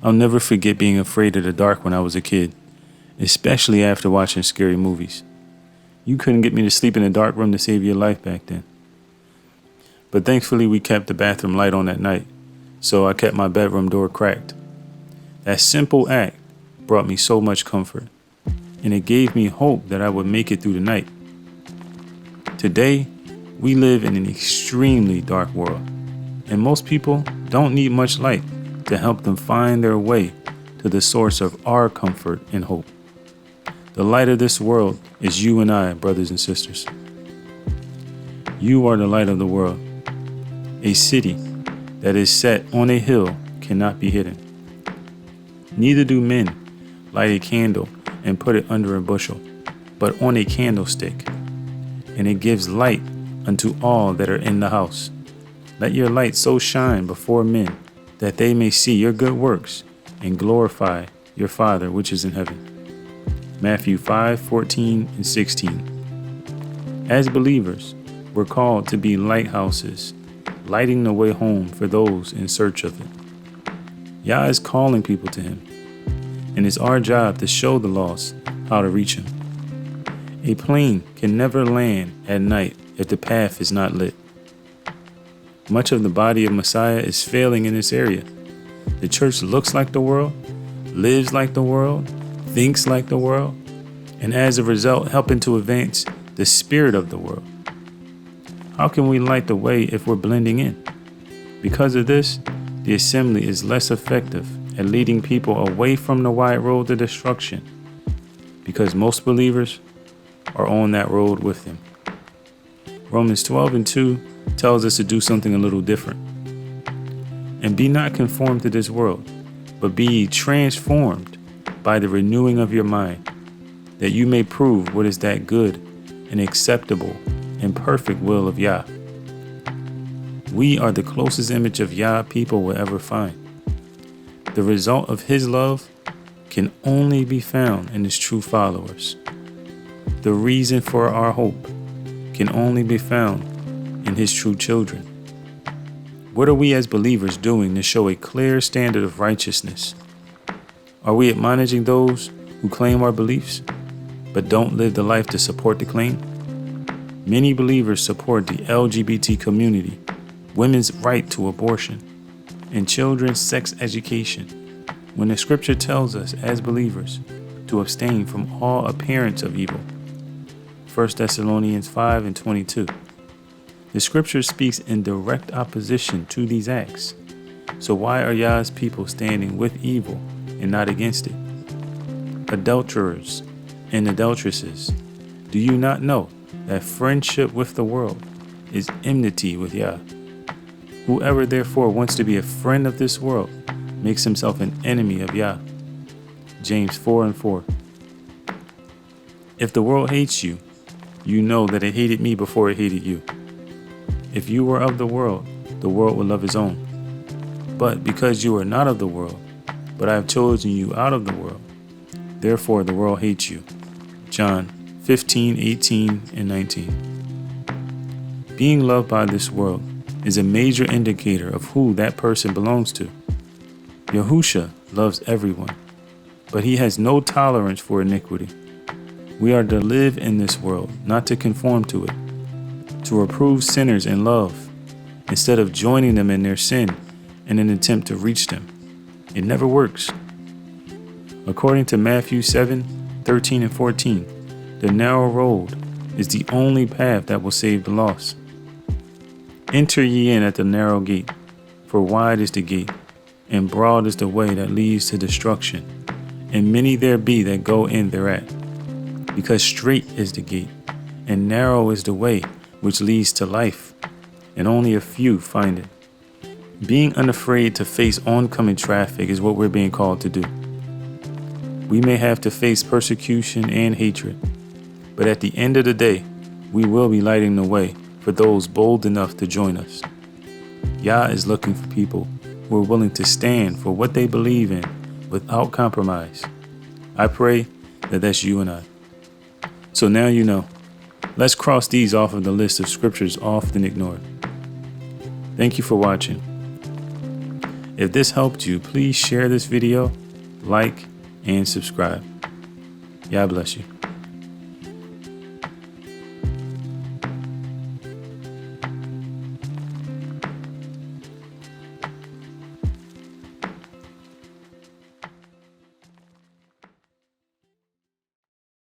I'll never forget being afraid of the dark when I was a kid, especially after watching scary movies. You couldn't get me to sleep in a dark room to save your life back then. But thankfully we kept the bathroom light on at night, so I kept my bedroom door cracked. That simple act brought me so much comfort, and it gave me hope that I would make it through the night. Today, we live in an extremely dark world, and most people don't need much light to help them find their way to the source of our comfort and hope. The light of this world is you and I, brothers and sisters. You are the light of the world. A city that is set on a hill cannot be hidden. Neither do men light a candle and put it under a bushel, but on a candlestick, and it gives light unto all that are in the house. Let your light so shine before men that they may see your good works and glorify your Father which is in heaven. Matthew 5:14 and 16. As believers, we're called to be lighthouses, lighting the way home for those in search of it. Yah is calling people to him, and it's our job to show the lost how to reach him. A plane can never land at night if the path is not lit. Much of the body of Messiah is failing in this area. The church looks like the world, lives like the world, thinks like the world, and as a result helping to advance the spirit of the world. How can we light the way if we're blending in? Because of this, the assembly is less effective at leading people away from the wide road to destruction, because most believers are on that road with them. Romans 12:2 tells us to do something a little different. And be not conformed to this world, but be ye transformed by the renewing of your mind, that you may prove what is that good and acceptable and perfect will of Yah. We are the closest image of Yah people will ever find. The result of his love can only be found in his true followers. The reason for our hope can only be found in his true children. What are we as believers doing to show a clear standard of righteousness? Are we admonishing those who claim our beliefs, but don't live the life to support the claim? Many believers support the LGBT community, women's right to abortion, and children's sex education, when the scripture tells us as believers to abstain from all appearance of evil. 1 Thessalonians 5:22. The scripture speaks in direct opposition to these acts. So why are Yah's people standing with evil and not against it? Adulterers and adulteresses, do you not know that friendship with the world is enmity with Yah? Whoever therefore wants to be a friend of this world makes himself an enemy of Yah. James 4:4. If the world hates you, you know that it hated me before it hated you. If you were of the world would love his own. But because you are not of the world, but I have chosen you out of the world, therefore the world hates you. John 15:18 and 19. Being loved by this world is a major indicator of who that person belongs to. Yahushua loves everyone, but he has no tolerance for iniquity. We are to live in this world, not to conform to it, to reprove sinners in love, instead of joining them in their sin in an attempt to reach them. It never works. According to Matthew 7:13 and 14, the narrow road is the only path that will save the lost. Enter ye in at the narrow gate, for wide is the gate, and broad is the way that leads to destruction, and many there be that go in thereat. Because straight is the gate, and narrow is the way which leads to life, and only a few find it. Being unafraid to face oncoming traffic is what we're being called to do. We may have to face persecution and hatred, but at the end of the day, we will be lighting the way for those bold enough to join us. Yah is looking for people who are willing to stand for what they believe in without compromise. I pray that that's you and I. So now you know. Let's cross these off of the list of scriptures often ignored. Thank you for watching. If this helped you, please share this video, like, and subscribe. God bless you.